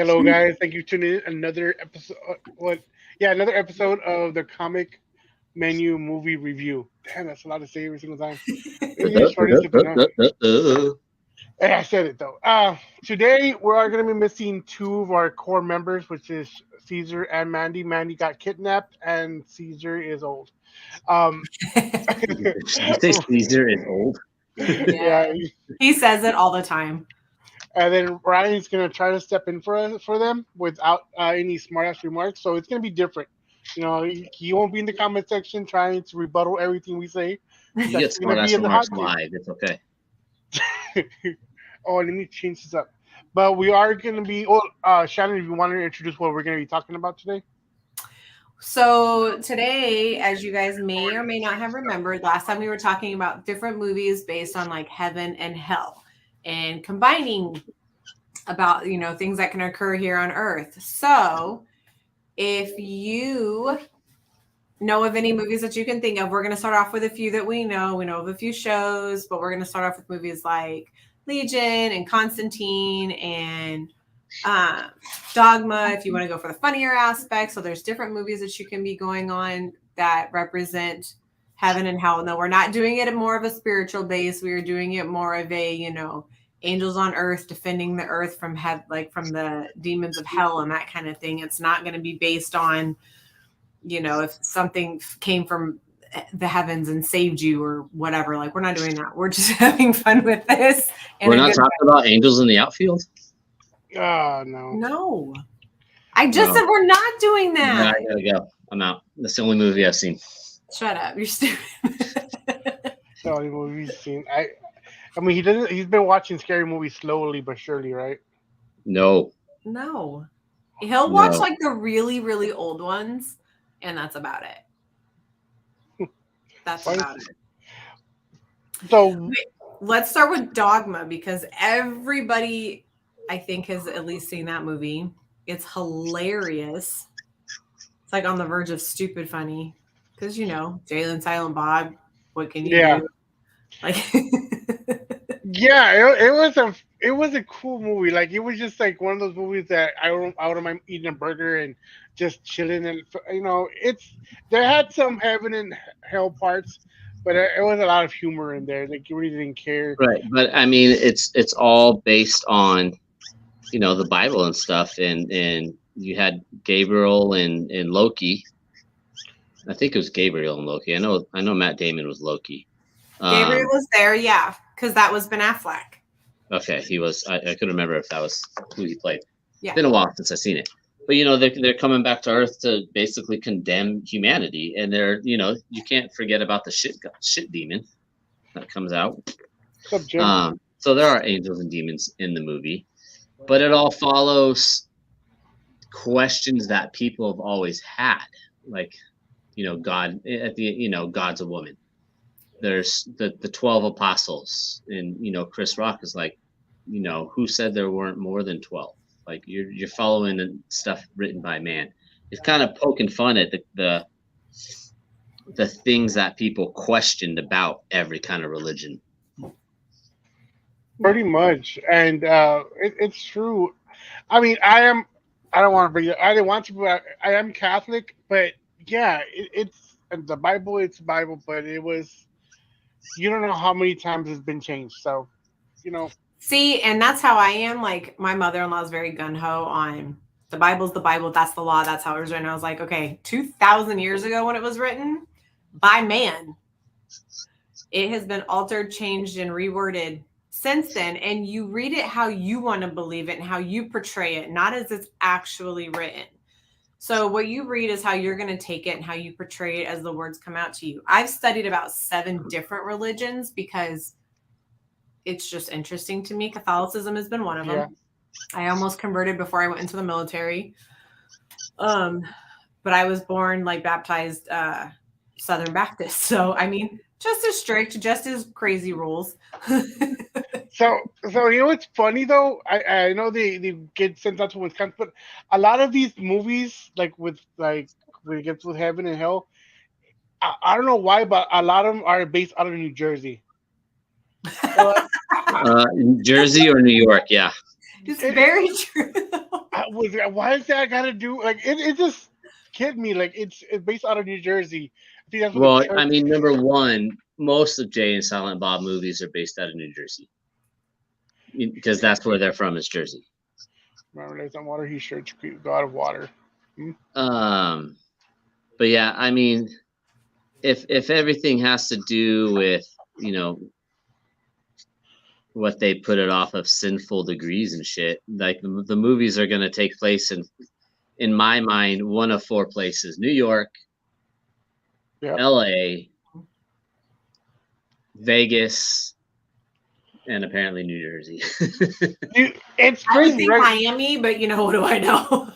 Hello, guys. Thank you for tuning in. Another episode. What? Yeah, another episode of the comic menu movie review. Damn, that's a lot to say every single time. Maybe you just shorten it to no. Hey, I said it though. Today we are going to be missing two of our core members, which is Caesar and Mandy. Mandy got kidnapped, and Caesar is old. Um, Did you say Caesar is old? yeah, Yeah. He says it all the time. and then Ryan's going to try to step in for them without any smart ass remarks. So it's going to be different. He won't be in the comment section trying to rebuttal everything we say. He's You get actually going smart to be ass in the hot remarks live. It's okay. seat. Oh, let me change this up. But we are going to be. Oh, Shannon, if you want to introduce what we're going to be talking about today. So today, as you guys may or may not have remembered, last time we were talking about different movies based on like heaven and hell and combining about, things that can occur here on earth. So if you know of any movies that you can think of, we're going to start off with a few that we know. We know of a few shows, but we're going to start off with movies like Legion and Constantine and Dogma, if you want to go for the funnier aspect. So there's different movies that you can be going on that represent heaven and hell. No, we're not doing it at more of a spiritual base. We are doing it more of a, angels on earth defending the earth from from the demons of hell and that kind of thing. It's not going to be based on, if something came from the heavens and saved you or whatever. Like, we're not doing that. We're just having fun with this. We're not talking about angels in the outfield. Oh, no. No. I just said we're not doing Yeah, that. I gotta go. I'm out. That's the only movie I've seen. Shut up. You're stupid. The only movie he's seen. I mean, he's been watching scary movies slowly but surely, right? No. No. He'll watch like the really, really old ones, and that's about it. That's about it. So let's start with Dogma because everybody, I think, has at least seen that movie. It's hilarious. It's like on the verge of stupid funny because Jalen Silent Bob. What can you do? Like, yeah, it was a cool movie. Like, it was just like one of those movies that I don't mind eating a burger and just chilling, and there had some heaven and hell parts, but it was a lot of humor in there. Like, you really didn't care, right? But I mean, it's all based on the Bible and stuff, and you had Gabriel and Loki. I think it was Gabriel and Loki. I know Matt Damon was Loki. Gabriel was there, yeah, because that was Ben Affleck. Okay, he was. I couldn't remember if that was who he played. Yeah. It's been a while since I've seen it. But they're coming back to Earth to basically condemn humanity, and they're you can't forget about the shit demon that comes out. So there are angels and demons in the movie, but it all follows questions that people have always had, like God at the God's a woman. There's the 12 apostles, and Chris Rock is like, who said there weren't more than 12? Like, you're following stuff written by man. It's kind of poking fun at the things that people questioned about every kind of religion. pretty much, and it's true. I mean, I don't want to bring it. I didn't want to, but I am Catholic. But yeah, it's the Bible. It's the Bible, but it was. You don't know how many times it's been changed. So, See, and that's how I am. Like, my mother-in-law is very gung-ho on the Bible's the Bible. That's the law. That's how it was written. I was like, okay, 2,000 years ago when it was written by man, it has been altered, changed, and reworded since then. And you read it how you want to believe it and how you portray it, not as it's actually written. So what you read is how you're going to take it and how you portray it as the words come out to you. I've studied about 7 different religions because it's just interesting to me. Catholicism has been one of them. Yeah. I almost converted before I went into the military. But I was born baptized Southern Baptist. So, I mean, just as strict, just as crazy rules. So it's funny though. I know they get sent out to Wisconsin, but a lot of these movies, when it gets with heaven and hell, I don't know why, but a lot of them are based out of New Jersey. Jersey or New York, yeah. It's very true. Why is that got to do like it? Just kid me. Like it's based out of New Jersey. I think that's what Well, the church. I mean, number one, most of Jay and Silent Bob movies are based out of New Jersey because that's where they're from, is Jersey. Remember, there's on water. He sure to go out of water. But yeah, I mean, if everything has to do with, you know, what they put it off of sinful degrees and shit, like the movies are going to take place in my mind, one of four places: New York, LA, Vegas, and apparently New Jersey. It's I would crazy, think right? Miami, but you know, what do I know?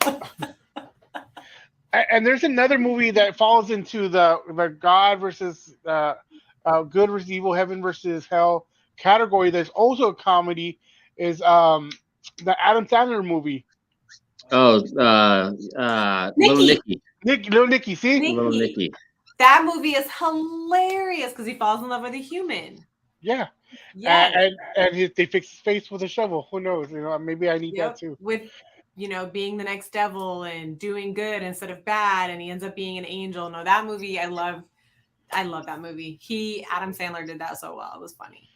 And there's another movie that falls into the God versus good versus evil, heaven versus hell category. There's also a comedy. Is the Adam Sandler movie? Oh, Little Nicky. Little Nicky, see? Little Nicky. That movie is hilarious because he falls in love with a human. Yeah. Yes. And they fix his face with a shovel. Who knows? You know, maybe I need that too. With, you know, being the next devil and doing good instead of bad, and he ends up being an angel. No, that movie, I love that movie. Adam Sandler did that so well. It was funny.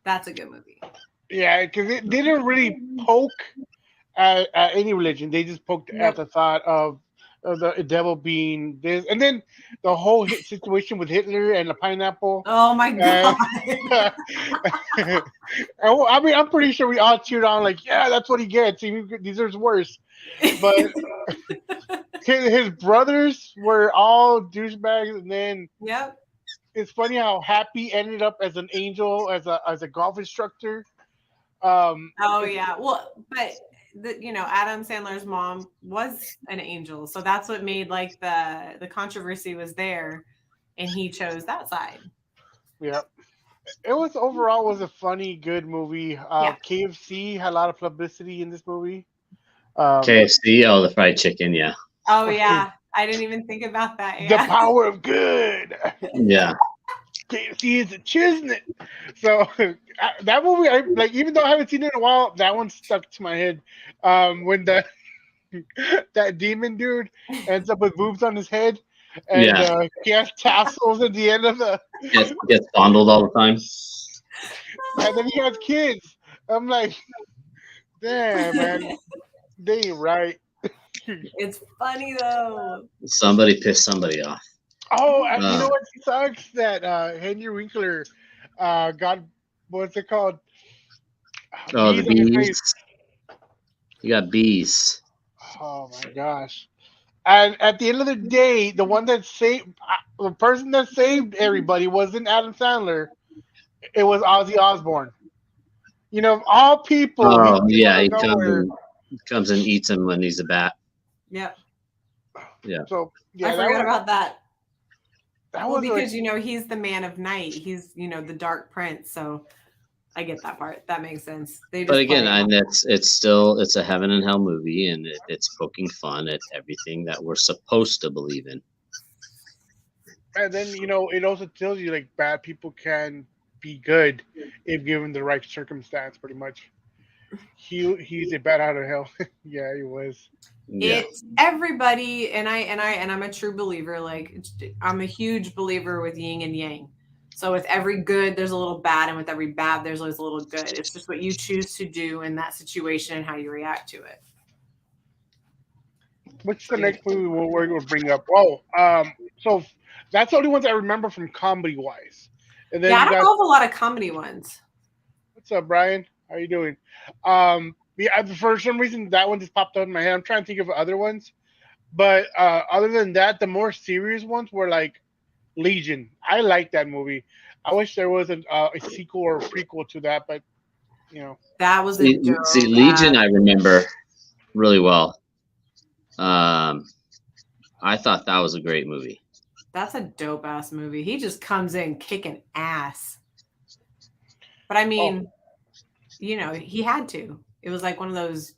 That's a good movie. Yeah, because they didn't really poke at any religion. They just poked at the thought of the devil being this, and then the whole situation with Hitler and the pineapple. Oh my god! I mean, I'm pretty sure we all cheered on, like, yeah, that's what he gets. He deserves worse. But his brothers were all douchebags, and then it's funny how Happy ended up as an angel, as a golf instructor. Yeah, well, but. You know, Adam Sandler's mom was an angel, so that's what made like the controversy was there, and he chose that side. Yeah, it was overall was a funny, good movie. KFC had a lot of publicity in this movie. KFC, the fried chicken, yeah. Oh yeah, I didn't even think about that. Yeah. The power of good. Yeah. KFC is a chisnet. So that movie, even though I haven't seen it in a while, that one stuck to my head. When that demon dude ends up with boobs on his head, and he has tassels at the end of the gets fondled all the time, and then he has kids. I'm like, damn, man, they ain't right. It's funny though. Somebody pissed somebody off. Oh, and you know what sucks? That Henry Winkler got, what's it called? The bees. You got bees. Oh my gosh! And at the end of the day, the person that saved everybody wasn't Adam Sandler. It was Ozzy Osbourne. You know, of all people. Oh yeah, he comes and eats him when he's a bat. Yep. Yeah. So yeah, I forgot about that. Well, because you know he's the man of night. He's the Dark Prince. So I get that part. That makes sense. But again, it's a heaven and hell movie, and it's poking fun at everything that we're supposed to believe in. And then it also tells you like bad people can be good if given the right circumstance. Pretty much, he's a bat out of hell. Yeah, he was. Yeah. It's everybody, and I'm a true believer. Like I'm a huge believer with yin and yang. So with every good, there's a little bad, and with every bad, there's always a little good. It's just what you choose to do in that situation and how you react to it. What's the next movie we're going to bring up? Oh, so that's the only ones I remember from comedy wise. And then I don't know of a lot of comedy ones. What's up, Brian? How you doing? For some reason that one just popped up in my head. I'm trying to think of other ones, but other than that, the more serious ones were like Legion. I like that movie. I wish there was a sequel or a prequel to that, but that was Legion. I remember really well. I thought that was a great movie. That's a dope ass movie. He just comes in kicking ass. But I mean, he had to. It was like one of those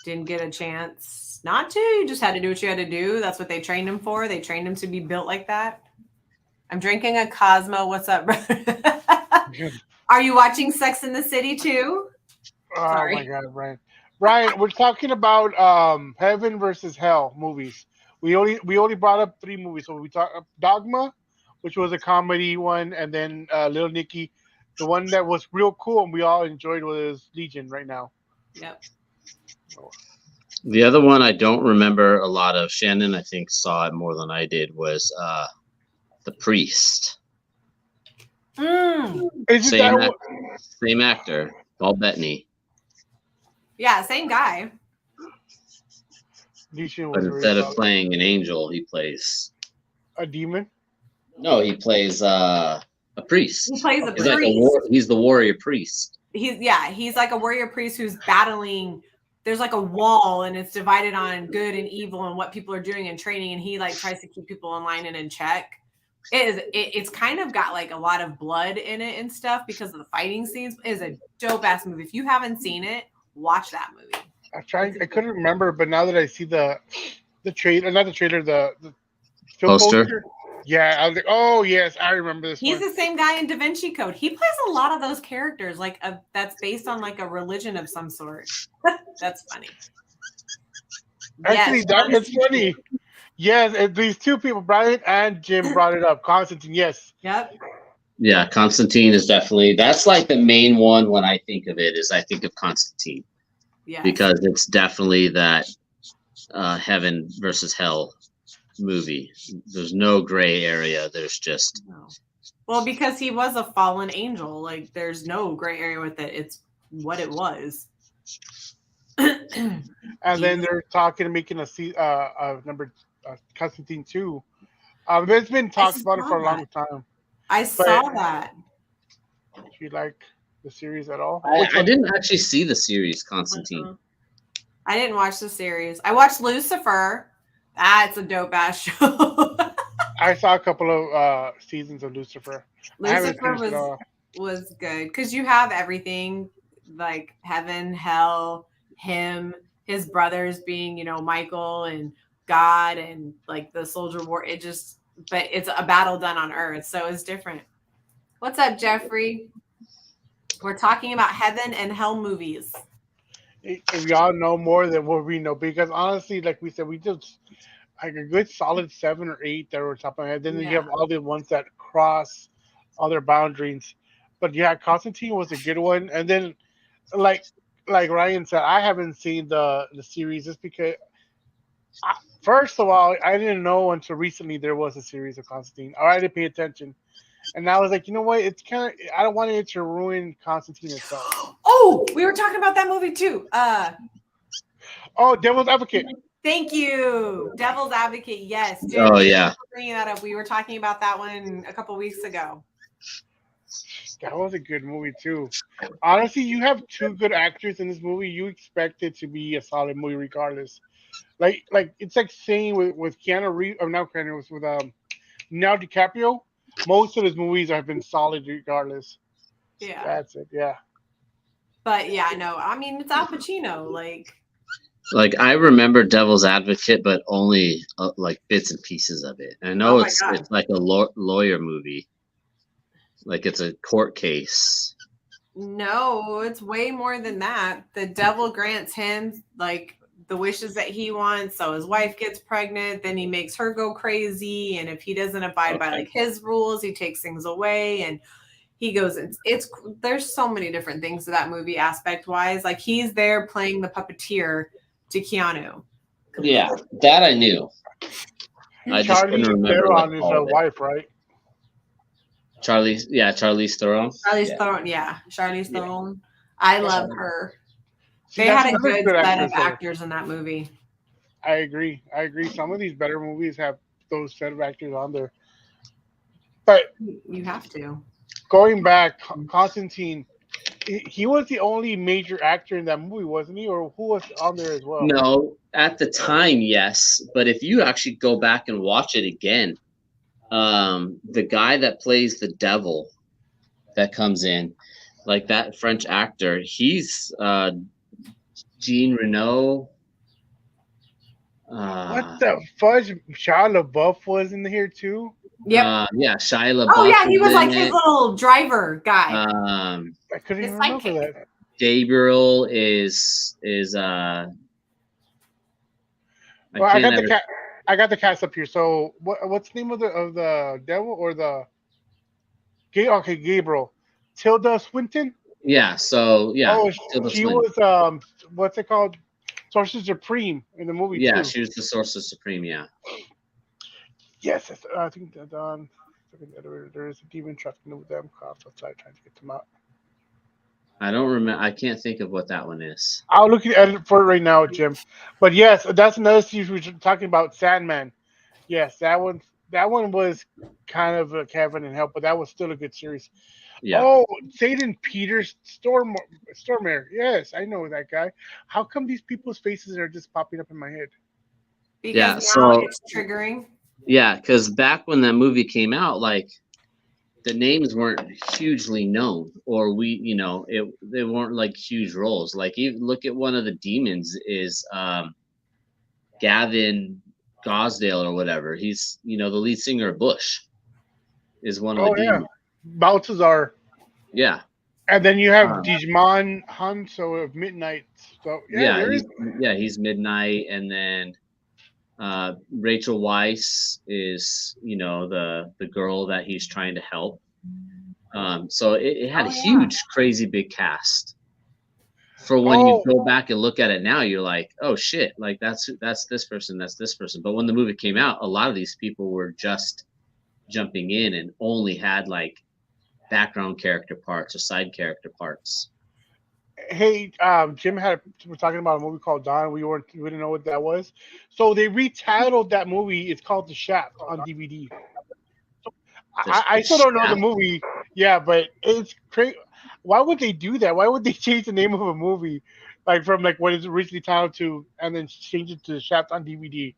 didn't get a chance not to. You just had to do what you had to do. That's what they trained him for. They trained him to be built like that. I'm drinking a Cosmo. What's up, brother? Are you watching Sex in the City too? Oh my Sorry. God, Brian. Brian, we're talking about heaven versus hell movies. We only brought up three movies. So we talked Dogma, which was a comedy one, and then Little Nicky. The one that was real cool and we all enjoyed was Legion right now. Yep. The other one I don't remember a lot of. Shannon, I think, saw it more than I did. Was The Priest. Mm. Is it that one? Same actor, Paul Bettany. Yeah, same guy. Legion But was instead really of playing an angel, he plays. a demon. No, he plays a priest. He plays a He's like priest. he's the warrior priest. He's like a warrior priest who's battling. There's like a wall and it's divided on good and evil and what people are doing in training, and he like tries to keep people in line and in check. It's kind of got like a lot of blood in it and stuff because of the fighting scenes. It is a dope ass movie. If you haven't seen it, watch that movie. I couldn't remember, but now that I see the trailer, not the trailer, the film Poster. Yeah, I was like, oh yes, I remember this He's one. the same guy in Da Vinci Code. He plays a lot of those characters, like that's based on like a religion of some sort. That's funny. Actually, Yes, it's funny. Yes, these two people, Brian and Jim, brought it up. Constantine, yes. Yep. Yeah, Constantine is definitely, that's like the main one when I think of it, is I think of Constantine. Yeah. Because it's definitely that heaven versus hell movie. There's no gray area. There's just well, because he was a fallen angel. Like there's no gray area with it. It's what it was. And then they're talking, making a number Constantine 2. There's been talks about it for a long time. I saw that. Do you like the series at all? I didn't actually see the series Constantine. I didn't watch the series. I watched Lucifer. That's a dope ass show. I saw a couple of seasons of Lucifer. Lucifer was good because you have everything like heaven, hell, him, his brothers being, Michael and God and like the soldier war. But it's a battle done on earth. So it's different. What's up, Jeffrey? We're talking about heaven and hell movies. We all know more than what we know because honestly, like we said, we just like a good solid 7 or 8 that were top of my head. Then you have all the ones that cross other boundaries. But yeah, Constantine was a good one. And then like Ryan said, I haven't seen the series just because first of all, I didn't know until recently there was a series of Constantine. Or I didn't pay attention. And I was like, you know what? It's kind of, I don't want it to ruin Constantine itself. Oh, we were talking about that movie too. Oh, Devil's Advocate. Thank you. Devil's Advocate. Yes. Jim, oh, yeah. Bringing that up. We were talking about that one a couple weeks ago. That was a good movie too. Honestly, you have two good actors in this movie. You expect it to be a solid movie regardless. Like it's like saying with Keanu Reeves, or not Keanu Reeves, with now DiCaprio. Most of his movies have been solid regardless. Yeah. That's it. Yeah. But yeah, no, I mean it's Al Pacino. Like I remember Devil's Advocate, but only like bits and pieces of it. I know it's like a lawyer movie, like it's a court case. No, it's way more than that. The devil grants him like the wishes that he wants, so his wife gets pregnant. Then he makes her go crazy, and if he doesn't abide by like his rules, he takes things away and. He goes, there's so many different things to that movie aspect wise. Like he's there playing the puppeteer to Keanu. Yeah, that I knew. I just Charlize Theron is her wife, right? Charlize Theron. Charlize Theron. I love her. They had a good set of actors in that movie. I agree. Some of these better movies have those set of actors on there. But you have to. Going back, Constantine, he was the only major actor in that movie, wasn't he? Or who was on there as well? No, at the time, yes. But if you actually go back and watch it again, the guy that plays the devil that comes in, like that French actor, he's Jean Reno. What the fudge? Shia LaBeouf was in here too? Yep. Yeah, Shia LaBeouf. Oh yeah, he was like his little driver guy. I couldn't even remember that. Gabriel is Well, I got the cast up here. So what's the name of the devil or the okay, Gabriel. Tilda Swinton. yeah. So yeah, Oh, Tilda she Swinton. was what's it called? Sorcerer Supreme in the movie Yeah, too. she was the Sorcerer Supreme. Yeah. Yes, I think that there is a demon trafficking with them cops outside trying to get them out. I don't remember. I can't think of what that one is. I'll look at it for it right now, Jim. But yes, that's another series we were talking about. Sandman. Yes, that one. That one was kind of a Kevin and Help, but that was still a good series. Yeah. Oh, Satan Peters Stormare. Yes, I know that guy. How come these people's faces are just popping up in my head? Because now it's triggering. Yeah, because back when that movie came out, like the names weren't hugely known, or they weren't like huge roles. Like even look at one of the demons is Gavin Gosdale or whatever. He's the lead singer of Bush is one of the demons. Balthazar. Yeah. And then you have Digimon Hanso of Midnight. So he's Midnight, and then Rachel Weisz is the girl that he's trying to help. So it had a huge, crazy big cast. For when you go back and look at it now, you're like, oh shit, like that's this person, that's this person. But when the movie came out, a lot of these people were just jumping in and only had like background character parts or side character parts. Hey, Jim we're talking about a movie called Dawn. We didn't know what that was. So they retitled that movie. It's called The Shaft on DVD. So I still don't know the movie. Yeah, but it's crazy. Why would they do that? Why would they change the name of a movie, like from like what it's originally titled to, and then change it to The Shaft on DVD?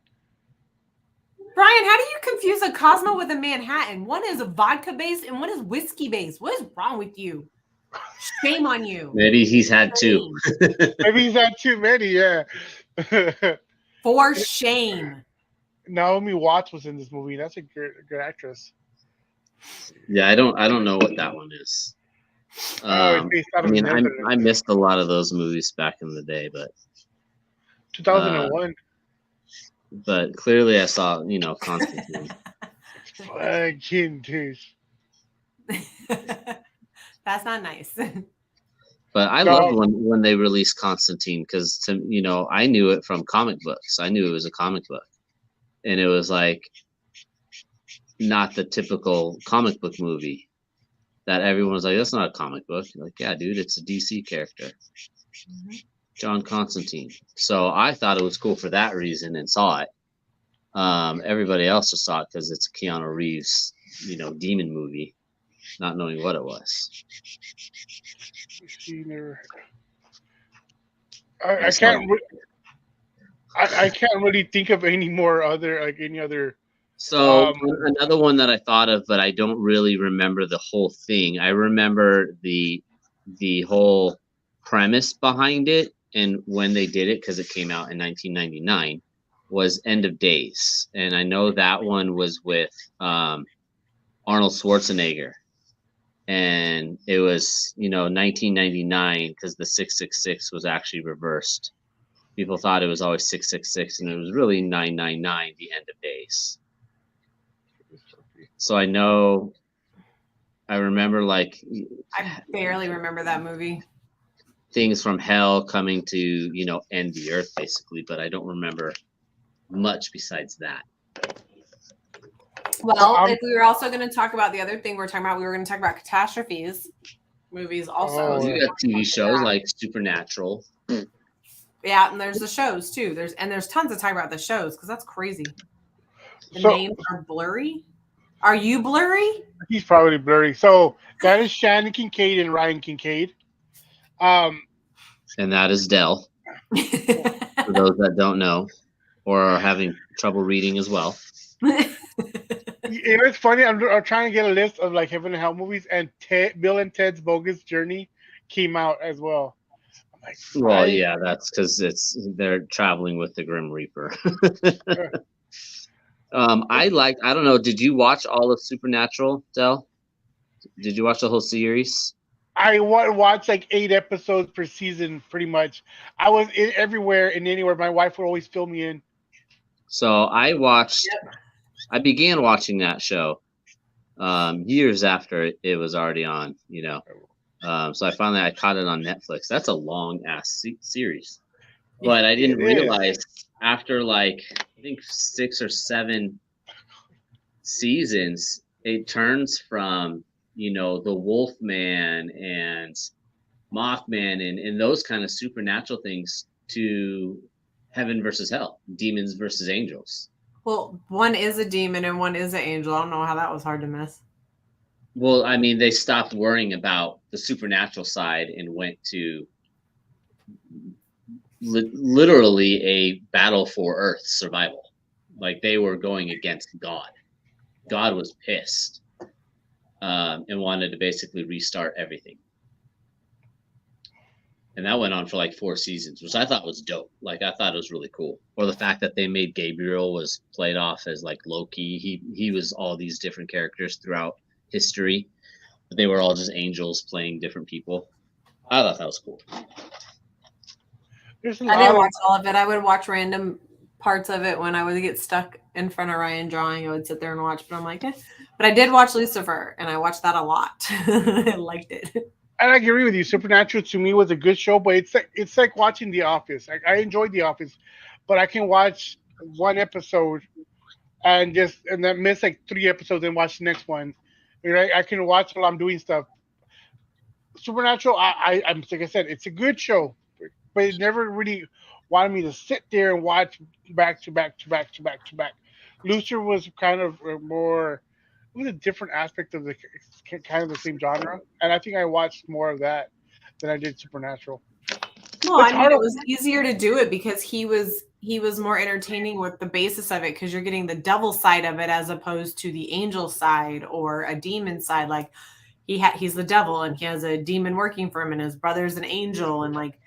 Brian, how do you confuse a Cosmo with a Manhattan? One is vodka based and one is whiskey based. What is wrong with you? Shame on you. Maybe he's had two. Maybe he's had too many. Yeah. For shame. Naomi Watts was in this movie. That's a good actress. Yeah, I don't know what that one is. I missed a lot of those movies back in the day, but 2001. But clearly, I saw Constantine. Fucking dude. That's not nice. But I loved when they released Constantine because I knew it from comic books. I knew it was a comic book, and it was like not the typical comic book movie that everyone was like, that's not a comic book. You're like, yeah, dude, it's a DC character. Mm-hmm. John Constantine. So I thought it was cool for that reason and saw it. Everybody else just saw it because it's a Keanu Reeves, demon movie, not knowing what it was. I can't. I can't really think of any other. So another one that I thought of, but I don't really remember the whole thing. I remember the whole premise behind it and when they did it because it came out in 1999 was End of Days, and I know that one was with Arnold Schwarzenegger, and it was 1999 because the 666 was actually reversed. People thought it was always 666, and it was really 999, the End of Days. So I remember I barely remember that movie. Things from hell coming to, end the earth basically, but I don't remember much besides that. Well, if we were also going to talk about the other thing we were going to talk about catastrophes movies also. You got TV shows like Supernatural. Yeah, and there's the shows too. There's tons to talk about the shows because that's crazy. The names are blurry. Are you blurry? He's probably blurry. So that is Shannon Kincaid and Ryan Kincaid. And that is Dell. For those that don't know or are having trouble reading as well. It's funny. I'm trying to get a list of like Heaven and Hell movies, and Bill and Ted's Bogus Journey came out as well. I'm like, well, yeah, that's because they're traveling with the Grim Reaper. I don't know. Did you watch all of Supernatural, Del? Did you watch the whole series? I watch like 8 episodes per season, pretty much. I was everywhere and anywhere. My wife would always fill me in. So I began watching that show years after it was already on, so I caught it on Netflix. That's a long ass series, but I didn't realize after like I think 6 or 7 seasons, it turns from the Wolfman and Mothman and those kind of supernatural things to heaven versus hell, demons versus angels. Well, one is a demon and one is an angel. I don't know how that was hard to miss. Well, I mean, they stopped worrying about the supernatural side and went to literally a battle for Earth survival. Like they were going against God. God was pissed and wanted to basically restart everything. And that went on for like 4 seasons, which I thought was dope. Like I thought it was really cool. Or the fact that they made Gabriel was played off as like Loki. He was all these different characters throughout history, but they were all just angels playing different people. I thought that was cool. I didn't watch all of it. I would watch random parts of it when I would get stuck in front of Ryan drawing. I would sit there and watch, but I'm like, eh. But I did watch Lucifer, and I watched that a lot. I liked it. And I agree with you. Supernatural to me was a good show, but it's like watching The Office. I enjoyed The Office, but I can watch one episode and then miss like 3 episodes and watch the next one. I can watch while I'm doing stuff. Supernatural, I'm like I said, it's a good show, but it never really wanted me to sit there and watch back to back to back to back to back. Lucifer was kind of more. It was a different aspect of the kind of the same genre, and I think I watched more of that than I did Supernatural. Well, I mean, it was easier to do it because he was more entertaining with the basis of it because you're getting the devil side of it as opposed to the angel side or a demon side. Like he's the devil and he has a demon working for him and his brother's an angel, and like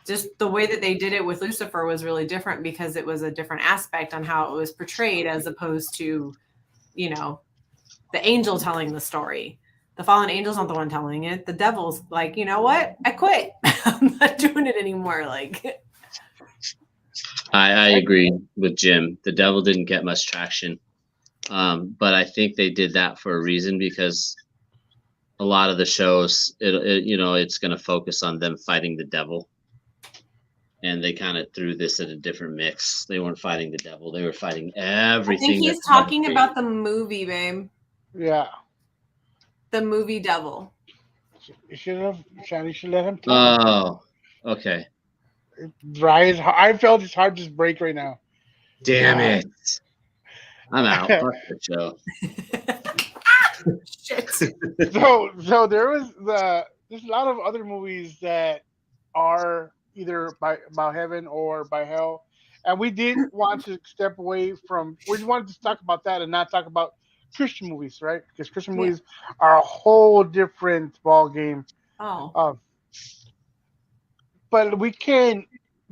just the way that they did it with Lucifer was really different because it was a different aspect on how it was portrayed as opposed to, the angel telling the story. The fallen angel's not the one telling it. The devil's like, you know what? I quit. I'm not doing it anymore. Like, I agree with Jim. The devil didn't get much traction, but I think they did that for a reason because a lot of the shows, it's going to focus on them fighting the devil, and they kind of threw this at a different mix. They weren't fighting the devil; they were fighting everything. I think he's talking about the movie, babe. Yeah. The movie Devil. Shannon should let him talk. Oh, okay. I felt his heart just break right now. Damn it. I'm out. Fuck the show. Shit. So there's a lot of other movies that are either about heaven or by hell. And we did want to step away from, we wanted to talk about that and not talk about Christian movies, right? Because Christian movies are a whole different ball game. Oh. But we can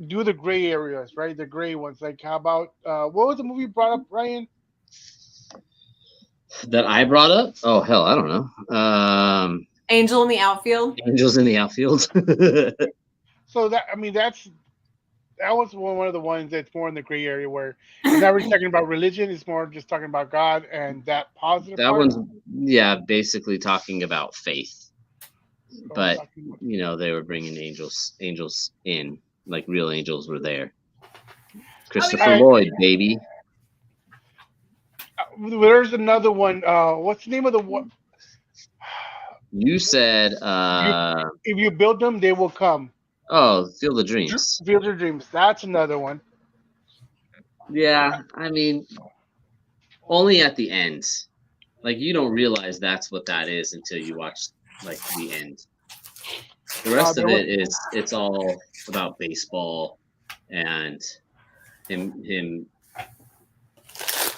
do the gray areas, right? The gray ones. Like, how about what was the movie you brought up, Ryan? That I brought up? Oh hell, I don't know. Angel in the Outfield. Angels in the Outfield. So that was one of the ones that's more in the gray area where it's not really talking about religion. It's more just talking about God and that positive. That one's basically talking about faith. But they were bringing angels in, like real angels were there. Christopher Lloyd, baby. There's another one. What's the name of the one? You said if you build them, they will come. Oh, Field of Dreams. Field of Dreams. That's another one. Yeah, I mean, only at the end. Like, you don't realize that's what that is until you watch, like, the end. The rest of it it's all about baseball and him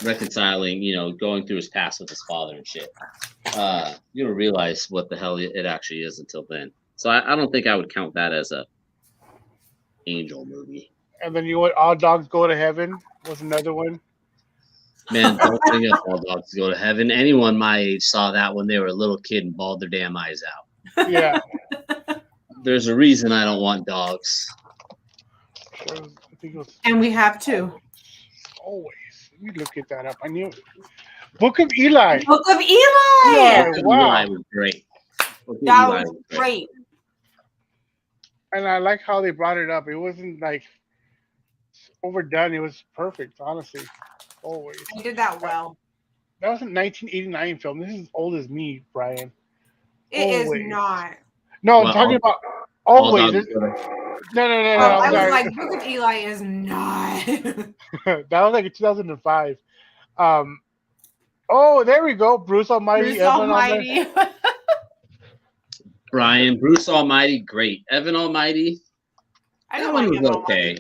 reconciling, going through his past with his father and shit. You don't realize what the hell it actually is until then. So I don't think I would count that as a angel movie. And then All Dogs Go to Heaven was another one. Man, don't bring up All Dogs Go to Heaven. Anyone my age saw that when they were a little kid and bawled their damn eyes out. Yeah. There's a reason I don't want dogs. I think it was And we have two. always. Let me look that up. I knew Book of Eli. Book of Eli. Yeah. Book of Wow. Eli was great. Book of That Eli was great. And I like how they brought it up. It wasn't like overdone. It was perfect, honestly. Always. They did that well. That was a 1989 film. This is as old as me, Brian. It is Always. not. No, Well, I'm talking about all always. dogs No. Oh, I'm I was sorry. like, Book of Eli is not. That was like in 2005. Oh, there we go. Bruce Almighty. Bruce Evan Almighty. Brian, Bruce Almighty, great. Evan Almighty, I that don't one like was Evan okay.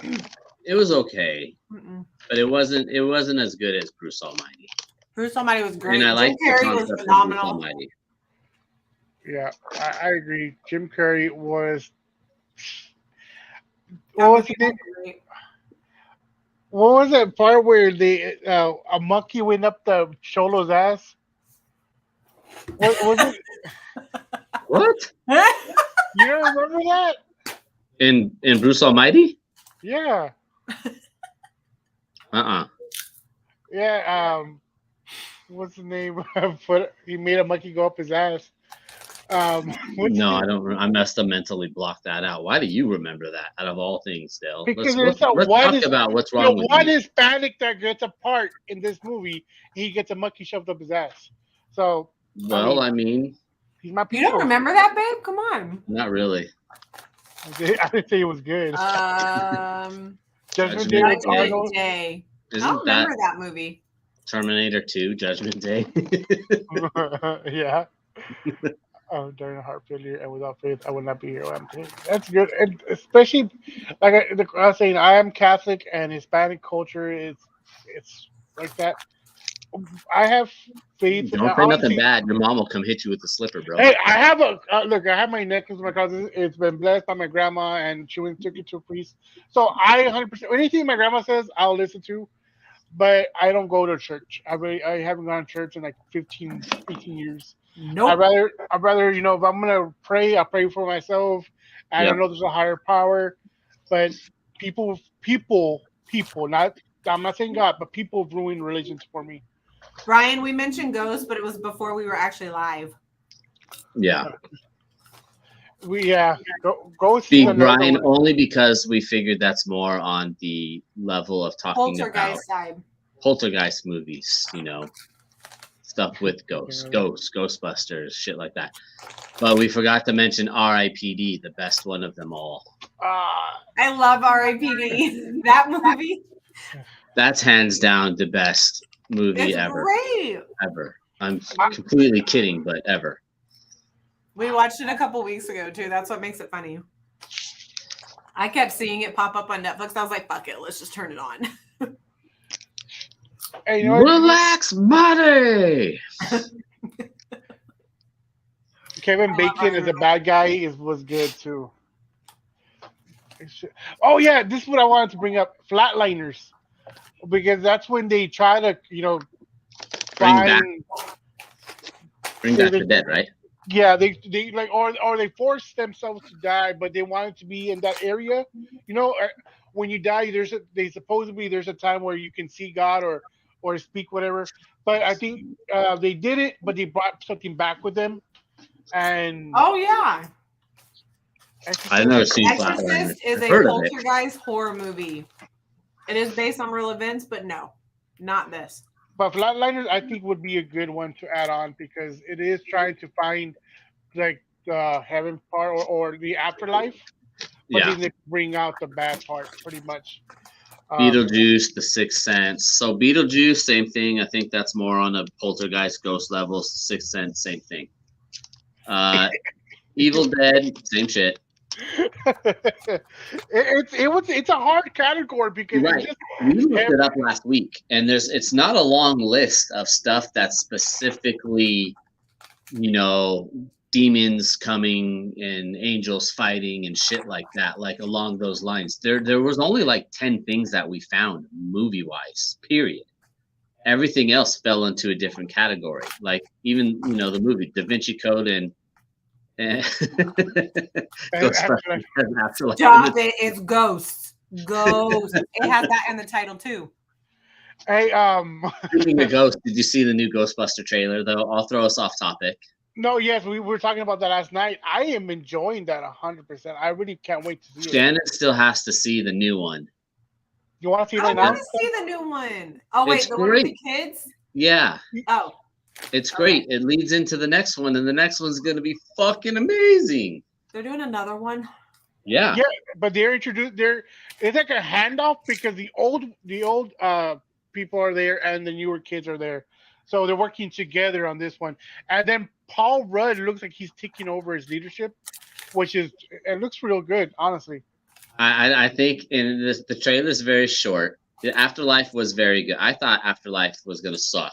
Almighty. It was okay, Mm-mm. but it wasn't as good as Bruce Almighty. Bruce Almighty was great. And I like Jim the Carrey concept was of Bruce phenomenal. Almighty. Yeah, I agree. Jim Carrey was. That What was movie it? was great. What was that part where they a monkey went up the Cholo's ass? What was it? What? You don't remember that? In Bruce Almighty? Yeah, yeah. What's the name? He made a monkey go up his ass. What's No, the- I don't. I must have mentally blocked that out. Why do you remember that? Out of all things, Dale. Because Let's there's a one talk about what's the wrong with one you. Hispanic that gets a part in this movie. He gets a monkey shoved up his ass. So Well, I mean, he's my You people. don't remember that, babe? Come on. not really. I didn't say it was good. Judgment Judgment Day with Arnold. Day. I Isn't don't that remember that movie. Terminator 2, Judgment Day? Yeah. During a heart failure and without faith, I would not be here. That's good, and especially like I was saying, I am Catholic, and Hispanic culture is it's like that. I have faith. Don't say nothing honestly, bad. Your mom will come hit you with the slipper, bro. Hey, I have a look. I have my necklace with my cousin. It's been blessed by my grandma, and she went and took it to a priest. So I 100% anything my grandma says, I'll listen to. But I don't go to church. I haven't gone to church in like 15, 18 years. Nope. I'd rather if I'm gonna pray, I'll pray for myself. I Yep. don't know there's a higher power, but people. Not I'm not saying God, but people have ruined religions for me. Brian, we mentioned ghosts, but it was before we were actually live. Yeah. Go see Big another Brian, one. only because we figured that's more on the level of talking about Poltergeist side. poltergeist movies, stuff with ghosts, Ghostbusters, shit like that. But we forgot to mention R.I.P.D., the best one of them all. I love R.I.P.D. That movie That's hands down the best movie is ever. great. Ever. I'm completely kidding, but ever. We watched it a couple weeks ago too. That's what makes it funny. I kept seeing it pop up on Netflix. I was like, "Fuck it, let's just turn it on." Hey, you know what? Relax, buddy. Kevin Bacon as a bad guy was good too. Oh yeah, this is what I wanted to bring up: Flatliners, because that's when they try to Bring back find the dead, right? yeah, they like or they force themselves to die, but they wanted to be in that area. When you die, there's a time where you can see God or speak whatever. But I think they did it, but they brought something back with them. And Oh yeah, I've never seen Flatliners. Exorcist is a Heard of it. poltergeist horror movie. It is based on real events, but no, not this. But Flatliners, I think, would be a good one to add on because it is trying to find like the heaven part or the afterlife, but Yeah. then they bring out the bad part pretty much. Beetlejuice, The Sixth Sense. So Beetlejuice, same thing. I think that's more on a poltergeist ghost level. Sixth Sense, same thing. Evil Dead, same shit. It's a hard category because Right. it's just We looked it up last week, and it's not a long list of stuff that's specifically, demons coming and angels fighting and shit like that, like along those lines. There was only like 10 things that we found movie wise, period. Everything else fell into a different category. Like even the movie Da Vinci Code and And And Ghostbusters Afterlife. Stop it. It's Ghosts. Ghosts. It has that in the title too. Hey, Speaking of Ghost, did you see the new Ghostbuster trailer? Though I'll throw us off topic. no, yes, we were talking about that last night. I am enjoying that 100%. I really can't wait to see it. Shannon still has to see the new one. You want to see it I right now? want to see the new one. Oh wait, It's the one with the great. kids. Yeah, Oh, it's great. It leads into the next one, and the next one's gonna be fucking amazing. they're doing another one. Yeah. Yeah, but they're introduced. It's like a handoff because the old people are there and the newer kids are there, so they're working together on this one. And then Paul Rudd looks like he's taking over his leadership, which is it looks real good, honestly. I think in this the trailer is very short. The Afterlife was very good. I thought Afterlife was gonna suck,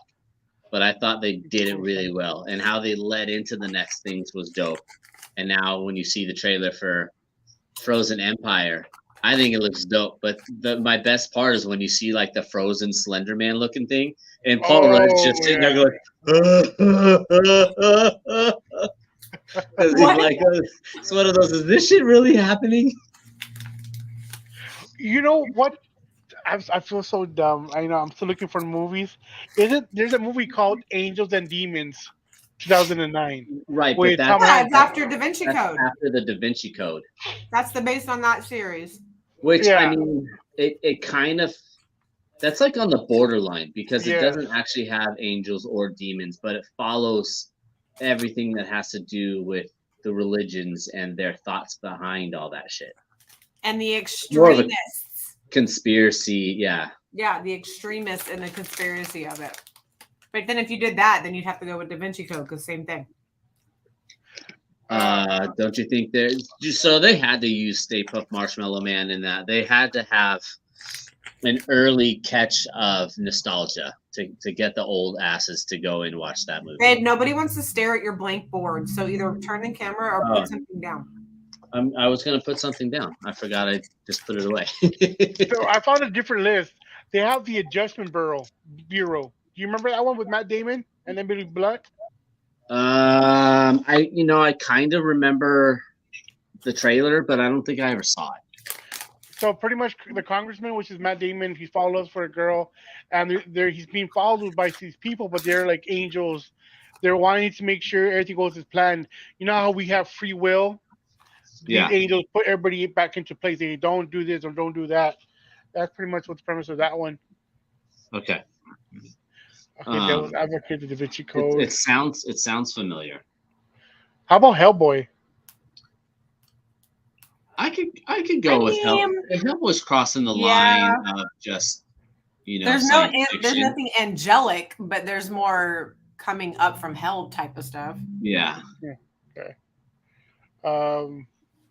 but I thought they did it really well, and how they led into the next things was dope. And now when you see the trailer for Frozen Empire, I think it looks dope. But my best part is when you see like the Frozen Slender Man looking thing, and Paul Rudd's just sitting there going, because he's like, it's one of those. Is this shit really happening? You know what? I feel so dumb. I know I'm still looking for movies. There's a movie called Angels and Demons, 2009. Right, Wait, but Tom that's, Yeah, Hanks. it's after Da Vinci that's Code. after the Da Vinci Code. That's the based on that series. Which Yeah. I mean, it kind of that's like on the borderline because it Yeah. doesn't actually have angels or demons, but it follows everything that has to do with the religions and their thoughts behind all that shit. And the More of a- extremists. Conspiracy, yeah. Yeah, the extremists and the conspiracy of it. But then if you did that, then you'd have to go with Da Vinci Code because same thing. Don't you think so they had to use Stay Puft Marshmallow Man in that. They had to have an early catch of nostalgia to get the old asses to go and watch that movie. Babe, nobody wants to stare at your blank board, so either turn the camera or put something down. I was gonna put something down. I forgot I just put it away. So I found a different list. They have the Adjustment Bureau. Do you remember that one with Matt Damon and Emily Blunt? I kind of remember the trailer, but I don't think I ever saw it. So pretty much the congressman, which is Matt Damon, he follows for a girl, and he's being followed by these people, but they're like angels. They're wanting to make sure everything goes as planned. You know how we have free will? Yeah. These angels put everybody back into place. They don't do this or don't do that. That's pretty much what the premise of that one. Okay. Okay, that was Advocate the Da Vinci Code. It sounds familiar. How about Hellboy? I could go with Hell. If Hellboy's crossing the line of just there's there's nothing angelic, but there's more coming up from hell type of stuff. Yeah. Okay.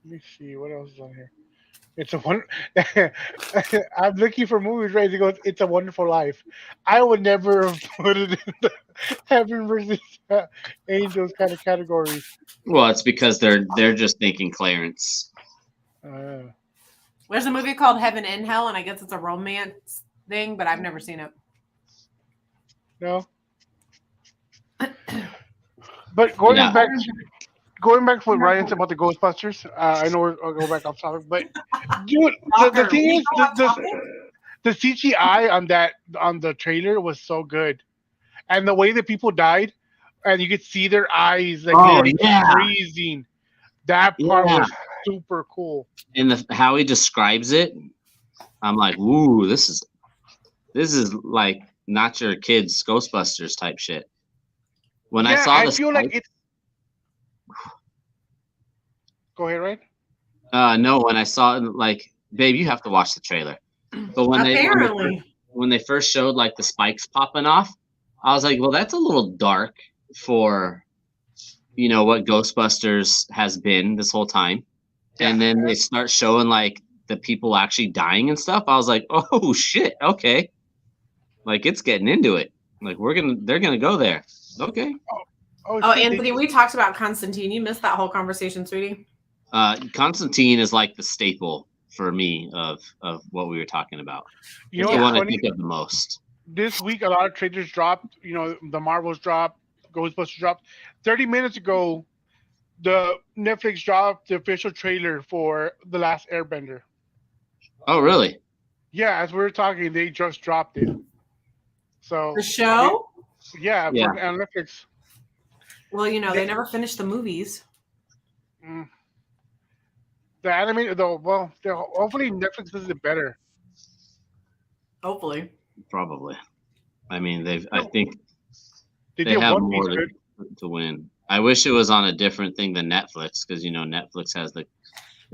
Let me see what else is on here. It's a one. I'm looking for movies, right? It goes, It's a Wonderful Life. I would never have put it in the Heaven versus Angels kind of category. Well, it's because they're just thinking Clarence. There's a movie called Heaven and Hell, and I guess it's a romance thing, but I've never seen it. No. But going back to what Ryan said about the Ghostbusters, I know I'll go back off topic, but dude, the thing is, the CGI on the trailer was so good, and the way that people died, and you could see their eyes like freezing. That part was super cool. And how he describes it, I'm like, ooh, this is like not your kids' Ghostbusters type shit. When I saw this, I feel like it's. Go ahead, right? No, when I saw it, like, babe, you have to watch the trailer. But when they first showed like the spikes popping off, I was like, well, that's a little dark for, what Ghostbusters has been this whole time. Yeah. And then they start showing like the people actually dying and stuff. I was like, oh shit, okay. Like it's getting into it. Like they're gonna go there. Okay. Oh, Anthony, we talked about Constantine. You missed that whole conversation, sweetie. Constantine is like the staple for me of what we were talking about. You know, the one I think of the most. This week, a lot of trailers dropped. The Marvels dropped, Ghostbusters dropped. 30 minutes ago, the Netflix dropped the official trailer for The Last Airbender. Oh, really? Yeah, as we were talking, they just dropped it. So The show? yeah, Yeah. on Netflix. Well, they never finished the movies. Mm. The animated though, well, hopefully Netflix does it better. Hopefully. Probably. I mean, I think They they did have One Piece more good. to win. I wish it was on a different thing than Netflix, because Netflix has the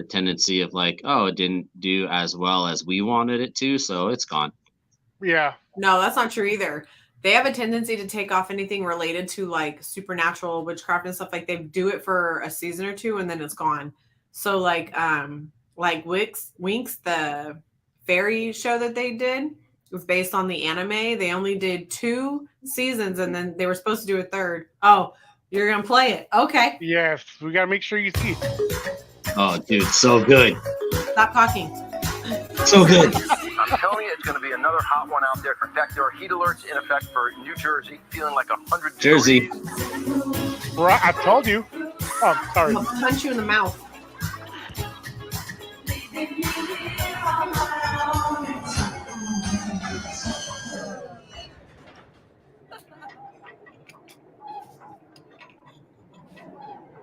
tendency of like, oh, it didn't do as well as we wanted it to, so it's gone. Yeah. No, that's not true either. They have a tendency to take off anything related to like supernatural witchcraft and stuff. Like they do it for a season or two and then it's gone. So like Winx, the fairy show that they did was based on the anime. They only did 2 seasons and then they were supposed to do a third. Oh, you're gonna play it. Okay. Yes, we gotta make sure you see it. Oh, dude, so good. Stop talking. So good. I'm telling you, it's going to be another hot one out there. In fact, there are heat alerts in effect for New Jersey, feeling like 100 Jersey. degrees. Right, I told you. Oh, sorry. I'll punch you in the mouth.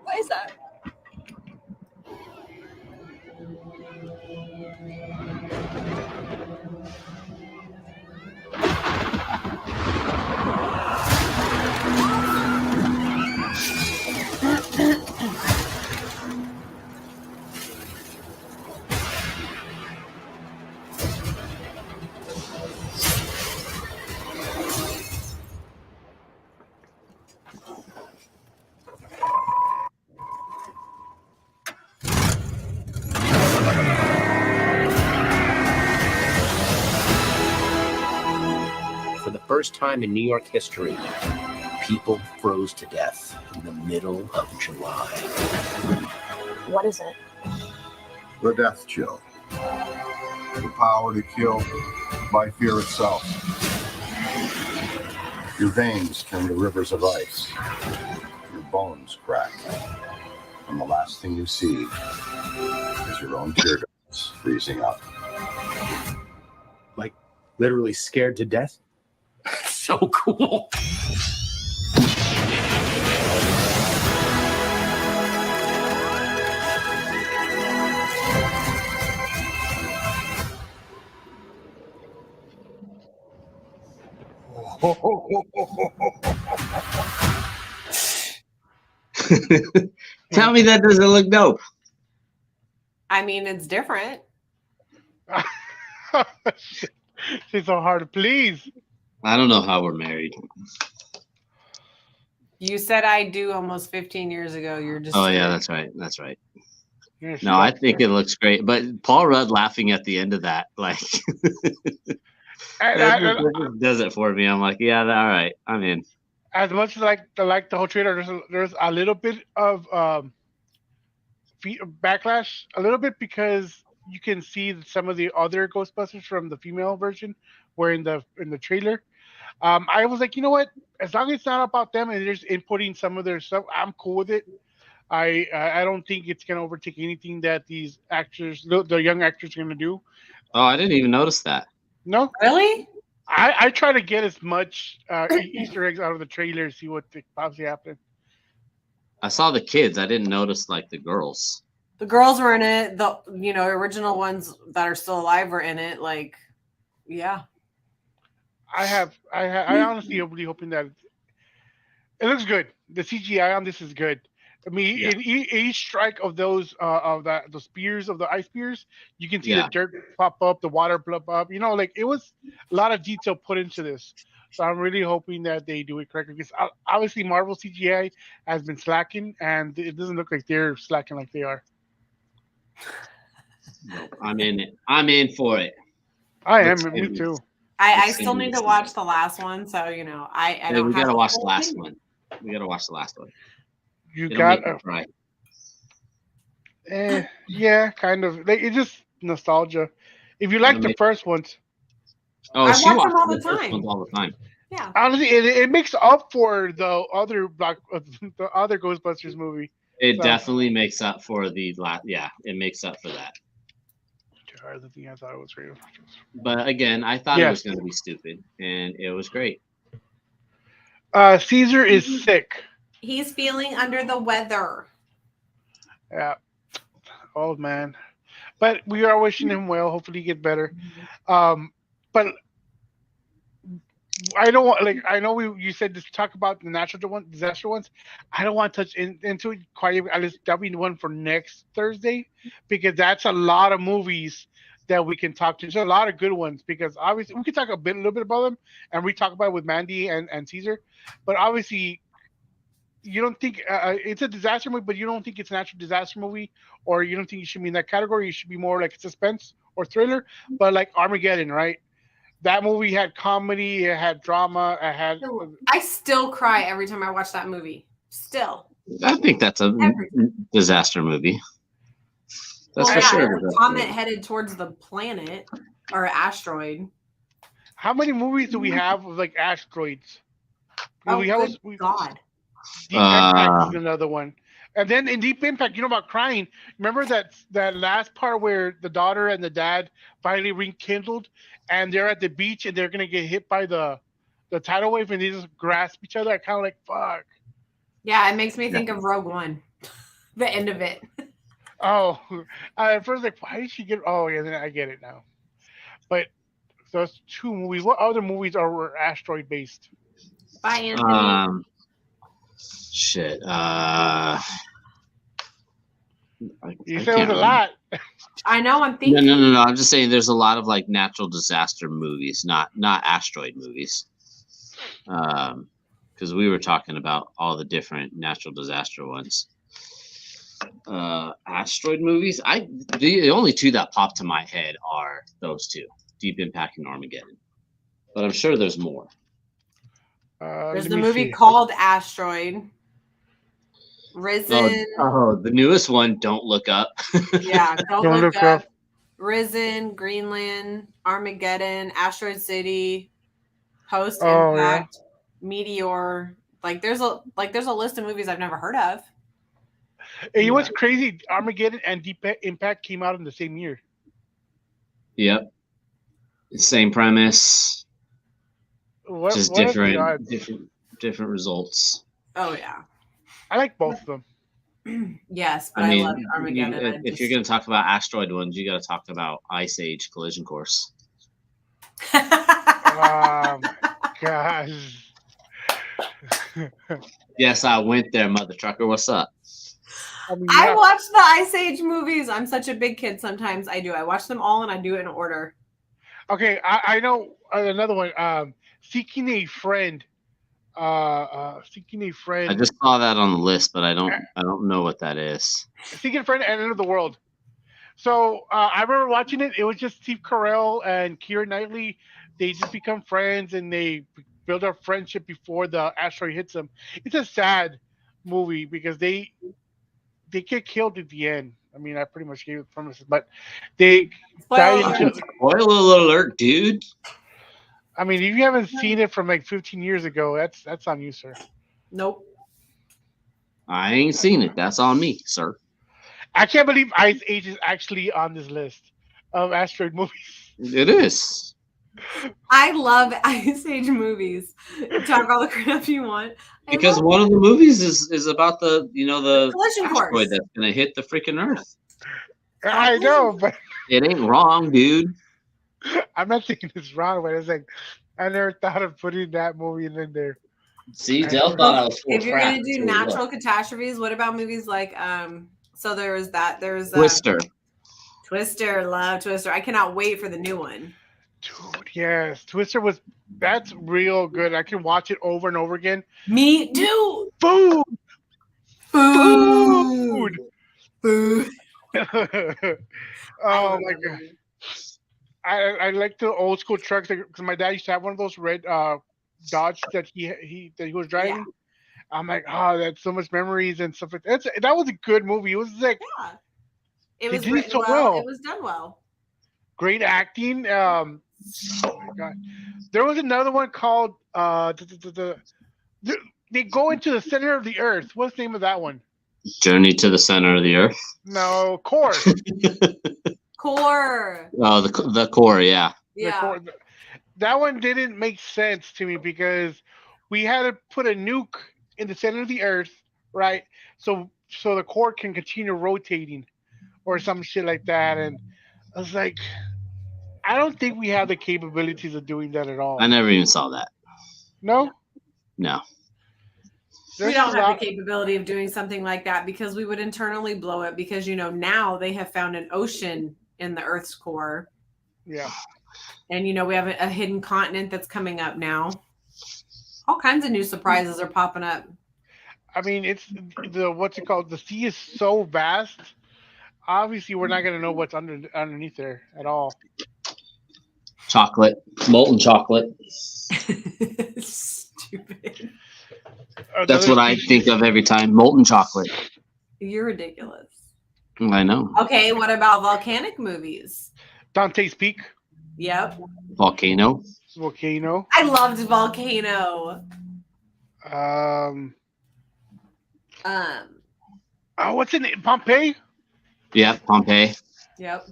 What is that? For the first time in New York history, people froze to death in the middle of July. What is it? The death chill. The power to kill by fear itself. Your veins turn to rivers of ice. Your bones crack. And the last thing you see is your own tear ducts freezing up. Like, literally scared to death? So cool. Tell me that doesn't look dope. I mean, it's different. She's so hard to please. I don't know how we're married. You said I do almost 15 years ago. You're just Oh yeah, that's right. That's right. Yes, No, I think it looks great. But Paul Rudd laughing at the end of that, like, that just does it for me. I'm like, yeah, all right, I'm in. As much as I like the whole trailer, there's a little bit of backlash, a little bit, because you can see some of the other Ghostbusters from the female version were in the trailer. I was like, you know what? As long as it's not about them and they're just inputting some of their stuff, I'm cool with it. I don't think it's gonna overtake anything that these actors, the young actors, are gonna do. Oh, I didn't even notice that. No, Really? I try to get as much Easter eggs out of the trailer, see what possibly happened. I saw the kids. I didn't notice like the girls. The girls were in it. The original ones that are still alive were in it. Like, yeah. I honestly really hoping that it looks good. The CGI on this is good. I mean, Yeah. in each strike of those the spears of the ice spears, you can see Yeah. the dirt pop up, the water plop up. Like it was a lot of detail put into this. So I'm really hoping that they do it correctly, because obviously Marvel CGI has been slacking, and it doesn't look like they're slacking like they are. No, I'm in it. I'm in for it. I am, Let's me see. too. I Let's still see. need to watch the last one. So, I Yeah, don't we have gotta the watch the whole last thing. one. We gotta watch the last one. You It'll got make me cry. yeah, kind of. Like, it's just nostalgia. If you like It'll the make- first ones, Oh, I she watch them watches all the first time. ones all the time. Yeah. honestly, it makes up for the other the other Ghostbusters movie. It So- definitely makes up for the yeah, it makes up for that. The thing I thought it was real. But again, I thought it Yes. was going to be stupid, and it was great. Caesar is sick. He's feeling under the weather. Yeah, old man. But we are wishing him well. Hopefully, he get better. But I don't want I know you said just talk about the disaster ones. I don't want to touch into it quite. At least that'll be one for next Thursday because that's a lot of movies that we can talk to. There's a lot of good ones because obviously we can talk a little bit about them, and we talk about it with Mandy and Caesar. But obviously, you don't think it's a disaster movie, but you don't think it's a natural disaster movie, or you don't think you should be in that category. You should be more like suspense or thriller. But like Armageddon, right? That movie had comedy, it had drama, it had. I still cry every time I watch that movie. Still. I think that's a disaster movie. That's for sure. A comet headed towards the planet or asteroid. How many movies do we have of like asteroids? Oh, we have God. Deep Impact is another one. And then in Deep Impact, you know about crying. Remember that last part where the daughter and the dad finally rekindled, and they're at the beach and they're gonna get hit by the tidal wave and they just grasp each other. I kind of like fuck. Yeah, it makes me think of Rogue One. The end of it. Oh, at first like why did she get? Oh yeah, then I get it now. But those two movies. What other movies were asteroid based? Bye, Anthony. Shit. You said it was a lot. I know. I'm thinking. No. I'm just saying there's a lot of like natural disaster movies, not asteroid movies. Because we were talking about all the different natural disaster ones. Asteroid movies. The only two that pop to my head are those two: Deep Impact and Armageddon. But I'm sure there's more. There's the movie called Asteroid. Risen. Oh, the newest one, Don't Look Up. Yeah, Don't Look Up. Risen, Greenland, Armageddon, Asteroid City, Post Impact, Meteor. Like there's a list of movies I've never heard of. Hey, you know what's crazy? Armageddon and Deep Impact came out in the same year. Yep. Same premise. Just different results. Oh yeah. I like both of them. Yes, but I love Armageddon. If you're going to talk about asteroid ones, you got to talk about Ice Age Collision Course. Oh my gosh. Yes, I went there, mother trucker. What's up? I watch the Ice Age movies. I'm such a big kid sometimes. I do. I watch them all and I do it in order. Okay, I know another one. Seeking a Friend. Seeking a Friend. I just saw that on the list, but I don't know what that is. Seeking a Friend and End of the World. So I remember watching it. It was just Steve Carell and Keira Knightley. They just become friends and they build a friendship before the asteroid hits them. It's a sad movie because they get killed at the end. I mean, I pretty much gave the premises, but they Spoiler alert, dude. I mean, if you haven't seen it from like 15 years ago, that's on you, sir. Nope. I ain't seen it. That's on me, sir. I can't believe Ice Age is actually on this list of asteroid movies. It is. I love Ice Age movies. Talk all the crap you want. Because one of the movies is about the collision asteroid course that's gonna hit the freaking Earth. I know, but it ain't wrong, dude. I'm not thinking it's wrong, but it's like I never thought of putting that movie in there. See, Del thought I was full if you're gonna do natural catastrophes, what about movies like so there's Twister. Love Twister. I cannot wait for the new one. Dude, yes. Twister that's real good. I can watch it over and over again. Me too. Food. Oh my god. I like the old school trucks because my dad used to have one of those red Dodge that he was driving. Yeah. I'm like, that's so much memories and stuff like that. That was a good movie. It was like, it was written so well. It was done well. Great acting. Oh my god, there was another one called they go into the center of the earth. What's the name of that one? Journey to the Center of the Earth. No, Core. Core. Oh, the core, yeah. The Core. That one didn't make sense to me because we had to put a nuke in the center of the Earth, right? So the core can continue rotating or some shit like that. And I was like, I don't think we have the capabilities of doing that at all. I never even saw that. No? No. We don't have the capability of doing something like that because we would internally blow it because, now they have found an ocean in the Earth's core. Yeah. And, we have a hidden continent that's coming up now. All kinds of new surprises are popping up. I mean, it's what's it called? The sea is so vast. Obviously, we're not going to know what's underneath there at all. Chocolate. Molten chocolate. Stupid. That's what I think of every time. Molten chocolate. You're ridiculous. I know. Okay, what about volcanic movies? Dante's Peak. Yep. Volcano. I loved Volcano. What's in it? Pompeii? Yeah, Pompeii. Yep.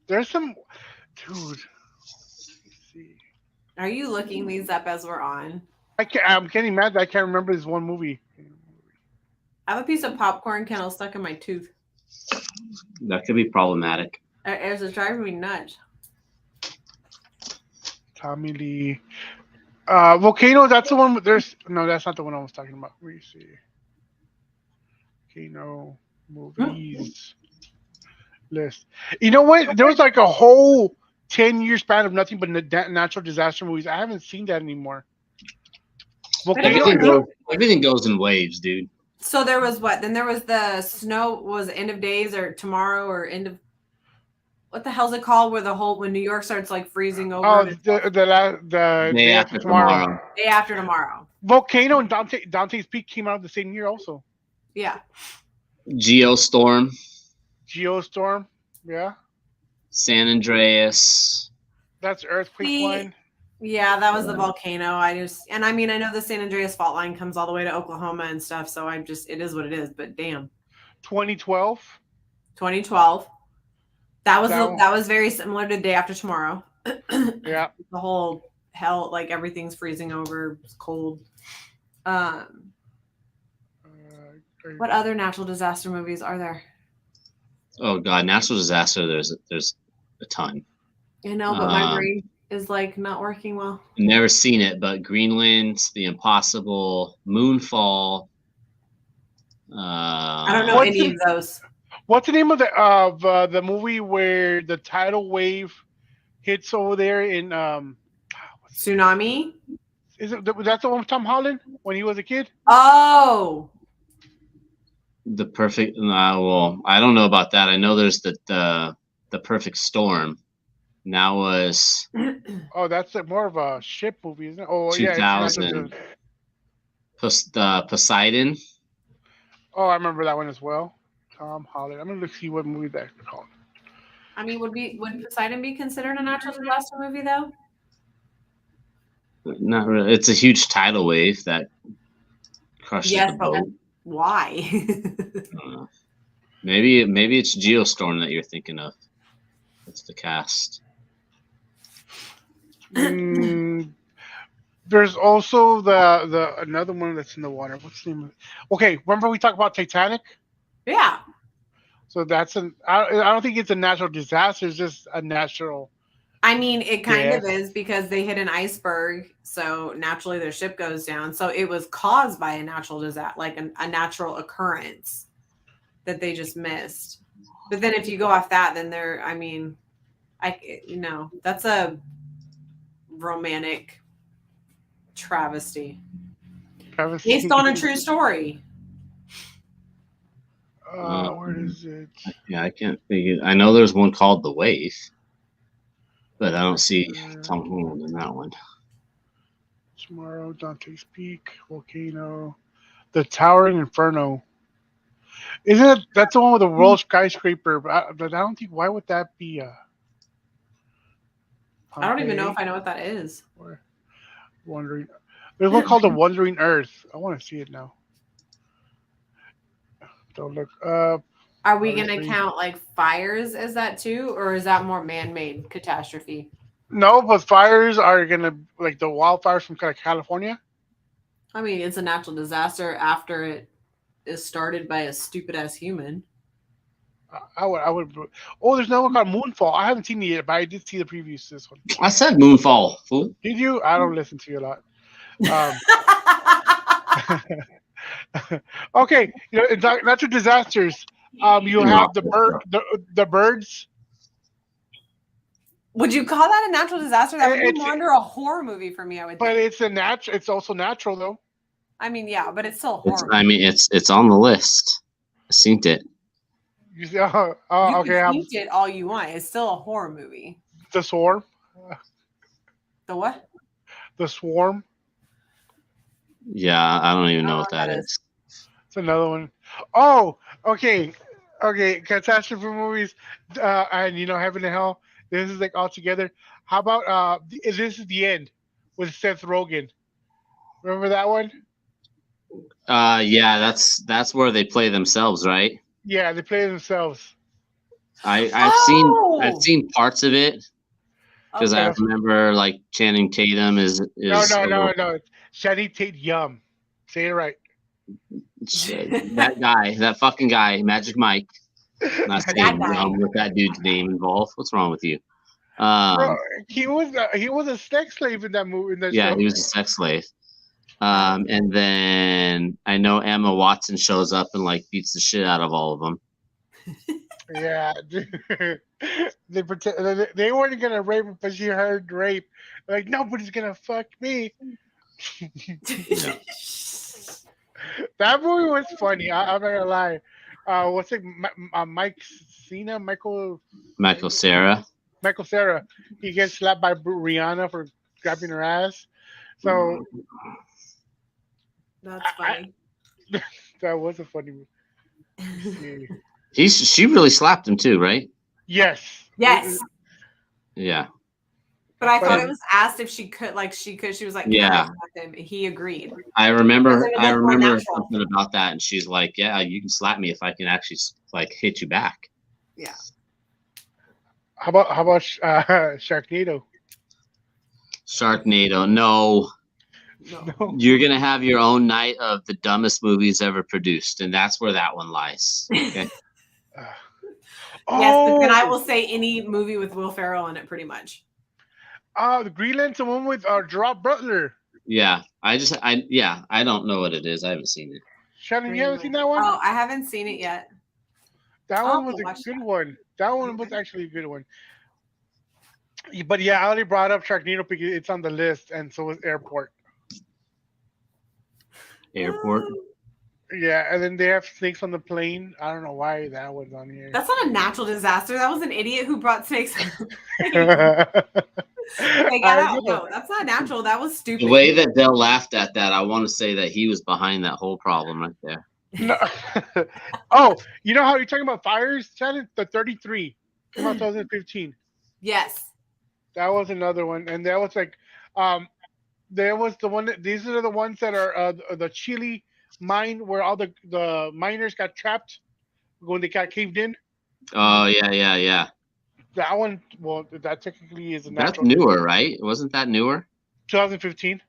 There's some, dude. Let's see. Are you looking these up as we're on? I'm getting mad that I can't remember this one movie. I have a piece of popcorn kernel stuck in my tooth. That could be problematic. It's driving me nuts. Tommy Lee. Volcano, that's the one. That's not the one I was talking about. Where you see Volcano movies list. You know what? There was like a whole 10-year span of nothing but natural disaster movies. I haven't seen that anymore. Everything goes in waves, dude. So there was what? Then there was the snow. Was End of Days or Tomorrow or End of? What the hell's it called? Where when New York starts like freezing over. Oh, the Day After Tomorrow. Day After Tomorrow. Volcano and Dante's Peak came out the same year also. Yeah. Geostorm. Yeah. San Andreas. That's Earthquake one. Yeah, that was the volcano. I know the San Andreas fault line comes all the way to Oklahoma and stuff. So it is what it is. But damn. 2012. That was very similar to Day After Tomorrow. Yeah. The whole hell, like everything's freezing over. It's cold. What other natural disaster movies are there? Oh God, natural disaster. There's a ton. I know, but my brain is like not working well. Never seen it, but Greenland, The Impossible, Moonfall. I don't know any of those. What's the name of the movie where the tidal wave hits over there in Tsunami? That's the one with Tom Holland when he was a kid? Oh. The Perfect. Well, I don't know about that. I know there's the Perfect Storm. And that was. Oh, that's more of a ship movie, isn't it? Oh, 2000. Yeah. Poseidon. Oh, I remember that one as well. Tom Holland. I'm gonna see what movie that's called. I mean, would Poseidon be considered a natural disaster movie though? Not really. It's a huge tidal wave that crushes the boat. But why? Maybe it's Geostorm that you're thinking of. That's the cast. There's also the another one that's in the water. What's the name of it? Okay, remember we talked about Titanic? Yeah. So that's I don't think it's a natural disaster. It's just a natural. I mean, it kind of is because they hit an iceberg, so naturally their ship goes down. So it was caused by a natural disaster, like a natural occurrence that they just missed. But then if you go off that, then that's a romantic travesty based on a true story. Where is it? Yeah, I can't figure. I know there's one called The Wave, but I don't see Tom Holland in that one. Tomorrow, Dante's Peak, Volcano, The Towering Inferno. Isn't it? That's the one with the world skyscraper. But I don't think. Why would that be? I don't even know if I know what that is. Wandering. There's one called The Wandering Earth. I want to see it now. Don't look up. Are we going to Obviously. count like fires as that too, or is that more man-made catastrophe? No, but fires are gonna like the wildfires from California. I mean, it's a natural disaster after it is started by a stupid ass human. I would. Oh, there's another one called Moonfall. I haven't seen it yet, but I did see the previews to this one. I said Moonfall, fool. Did you? I don't listen to you a lot. Okay, it's natural disasters. You have the birds. Would you call that a natural disaster? That would be It's- more under a horror movie for me, I would But think. it's also natural though. I mean, yeah, but it's still a horror I mean, it's on the list. I seen it. You see, you okay. can paint it all you want. It's still a horror movie. The swarm. The what? The swarm. Yeah, I don't even know what that is. It's another one. Oh, okay. Catastrophe movies, and Heaven and Hell. This is like all together. How about This Is the End with Seth Rogen? Remember that one? Yeah, that's where they play themselves, right? Yeah, they play themselves. I've seen parts of it because Okay. I remember like Channing Tatum is No. Channing Tatum. Say it right. that fucking guy, Magic Mike. Not saying guy. with that dude's name involved. What's wrong with you? Bro, he was a sex slave in that movie. In that Yeah, show. he was a sex slave. And then I know Emma Watson shows up and like beats the shit out of all of them. Yeah, they pretend they weren't gonna rape her, but she heard rape. Like nobody's gonna fuck me. That movie was funny. I'm not gonna lie. What's it? Mike Cena, Michael Sarah. He gets slapped by Rihanna for grabbing her ass. So That's funny. that was a funny movie. She really slapped him too, right? Yes. Yes. Yeah. But I thought it was asked if she could. She was like, Yeah. him. He agreed. I remember Because it was more natural. something about that, and she's like, "Yeah, you can slap me if I can actually like hit you back." Yeah. How about Sharknado? Sharknado, no. No. You're gonna have your own night of the dumbest movies ever produced, and that's where that one lies. Okay. Yes, but then I will say any movie with Will Ferrell in it, pretty much. The Green Lantern one with Gerard Butler. Yeah, I don't know what it is. I haven't seen it. Shannon, you haven't seen that one? Oh, I haven't seen it yet. That I'll one was watch a good that. one. That one was actually a good one. But yeah, I already brought up Sharknado because it's on the list, and so is Airport. Airport. Yeah, and then they have snakes on the plane. I don't know why that was on here. That's not a natural disaster. That was an idiot who brought snakes. No, that's not natural. That was stupid. The way that Dell laughed at that, I want to say that he was behind that whole problem right there. No. Oh, you know how you're talking about fires, Shannon? The 33 from 2015. Yes. That was another one, and that was like, there was the one. These are the ones that are the Chile mine where all the miners got trapped when they got caved in. Oh yeah. That one, well, that technically is a That's natural. newer, right? Wasn't that newer? 2015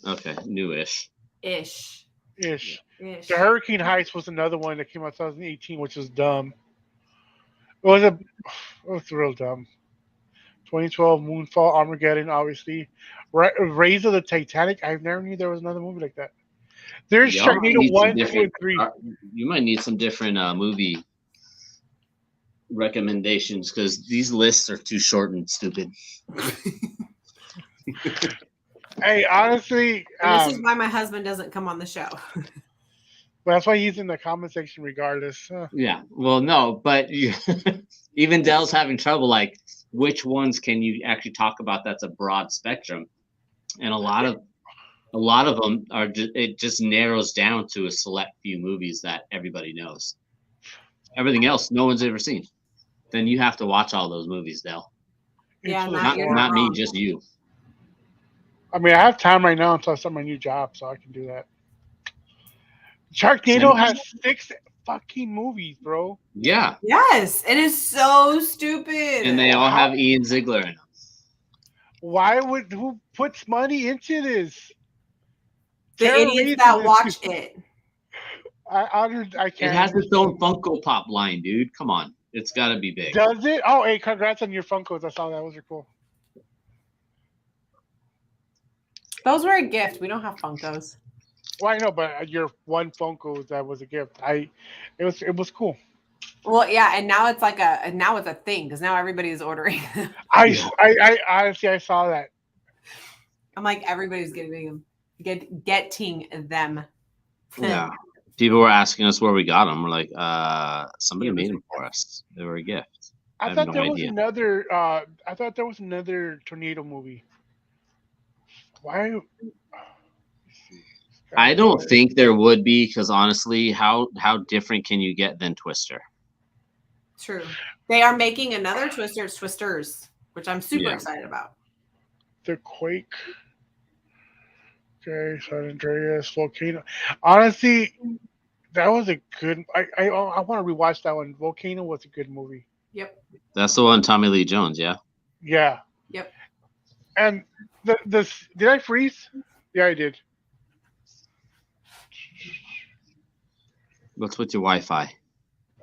Okay, newish. Ish. ish. The Hurricane Heights was another one that came out 2018, which was dumb. It was real dumb. 2012 Moonfall, Armageddon, obviously. Raise of the Titanic. I never knew there was another movie like that. There's Sharknado 1, 2, and 3. You might need some different movie recommendations because these lists are too short and stupid. Hey, honestly, this is why my husband doesn't come on the show. well, that's why he's in the comment section regardless. Yeah, well, no, but even Dell's having trouble. Like, which ones can you actually talk about? That's a broad spectrum, and a lot of them are. It just narrows down to a select few movies that everybody knows. Everything else, no one's ever seen. Then you have to watch all those movies, Dell. Yeah, Not me, just you. I mean, I have time right now until I start my new job, so I can do that. Sharknado has fucking movies, bro. Yeah, Yes, it is so stupid. and they all have Ian Ziegler in them. Who puts money into this? The Tara idiots Reid that is- watch it. I It can't. has its own Funko Pop line, dude. Come on, it's got to be big. Does it? Oh, hey, congrats on your Funkos. I saw that. Those are cool. Those were a gift. We don't have Funkos. Well, I know, but your one Funko that was a gift. It was cool. Well, yeah, and now it's like now it's a thing because now everybody's ordering. I honestly I saw that. I'm like everybody's getting them. Yeah, people were asking us where we got them. We're like, somebody made them for us. They were a gift. I have thought no there was idea. another. I thought there was another tornado movie. Why? Let's see. I don't think there would be because honestly, how different can you get than Twister? True. They are making another Twister. It's Twisters, which I'm super Yeah. excited about. The Quake. Okay, San Andreas, Volcano. Honestly, that was a good. I want to rewatch that one. Volcano was a good movie. Yep. That's the one, Tommy Lee Jones. Yeah. Yeah. Yep. And this did I freeze? Yeah, I did. What's with your Wi-Fi?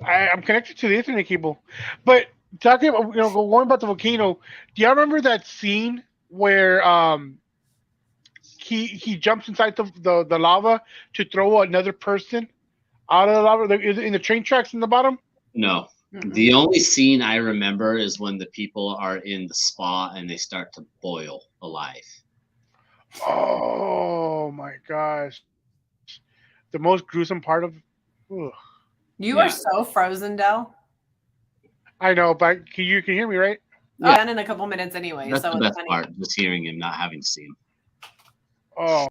I'm connected to the Ethernet cable. But talking about going about the volcano, do y'all remember that scene where he jumps inside the lava to throw another person out of the lava in the train tracks in the bottom? No. Mm-mm. The only scene I remember is when the people are in the spa and they start to boil alive. Oh my gosh. The most gruesome part of ugh. You Yeah. are so frozen, Del. I know, but you can hear me, right? Oh, done in a couple minutes anyway. That's so the it's best funny. part, just hearing him, not having to see him. Oh,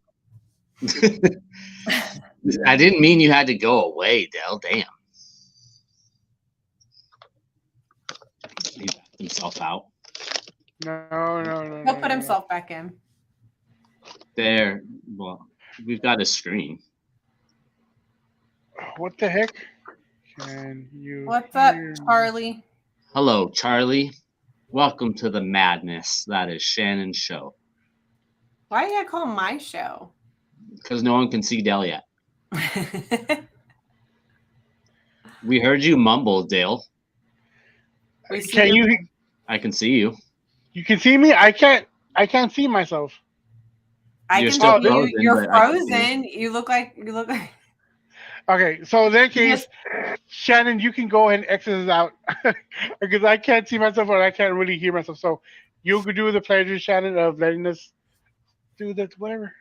I didn't mean you had to go away, Del. Damn. He backed himself out. no. He'll put himself back in. There. Well, we've got a screen. What the heck? Can you What's up, hear me? Charlie? Hello, Charlie. Welcome to the madness that is Shannon's show. Why do you call my show? Because no one can see Del yet. We heard you mumble, Dale. We see Can your- you I can see you. you can see me? I can't see myself. I You're can still see you. frozen, You're but I can see you. frozen. You look like. Okay, so in that case, Yes. Shannon, you can go ahead and exit us out because I can't see myself or I can't really hear myself. So you could do the pleasure, Shannon, of letting us do that, whatever.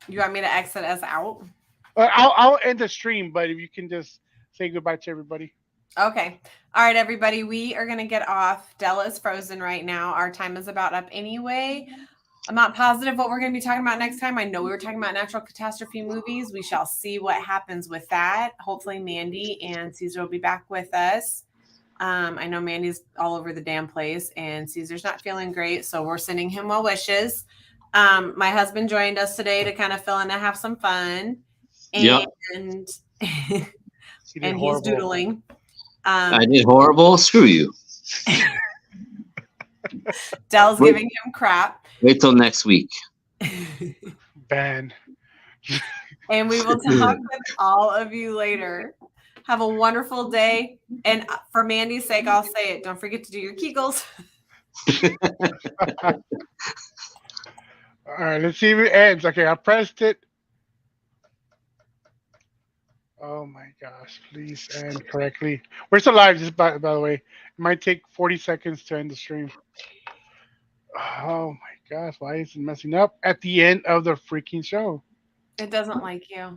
You want me to exit us out? I'll end the stream, but if you can just say goodbye to everybody. Okay. All right, everybody. We are going to get off. Della is frozen right now. Our time is about up anyway. I'm not positive what we're going to be talking about next time. I know we were talking about natural catastrophe movies. We shall see what happens with that. Hopefully, Mandy and Caesar will be back with us. I know Mandy's all over the damn place, and Caesar's not feeling great, so we're sending him well wishes. My husband joined us today to kind of fill in and have some fun. Yep. And He did and he's horrible. doodling. I did horrible. Screw you. Dell's Wait. giving him crap. Wait till next week. Ban. And we will talk with all of you later. Have a wonderful day. And for Mandy's sake, I'll say it. Don't forget to do your Kegels. All right, let's see if it ends. Okay, I pressed it. Oh my gosh, please end correctly. We're still live, just by the way. It might take 40 seconds to end the stream. Oh my gosh, why is it messing up at the end of the freaking show? It doesn't like you.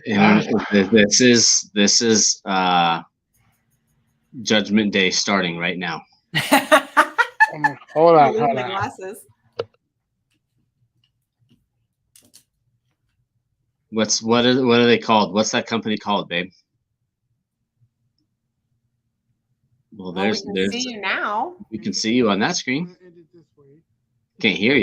And this is Judgment Day starting right now. Hold on, Losing hold the on. glasses. What are they called? What's that company called, babe? Well, Well, we can see you now. we can see you on that screen. Can't hear you.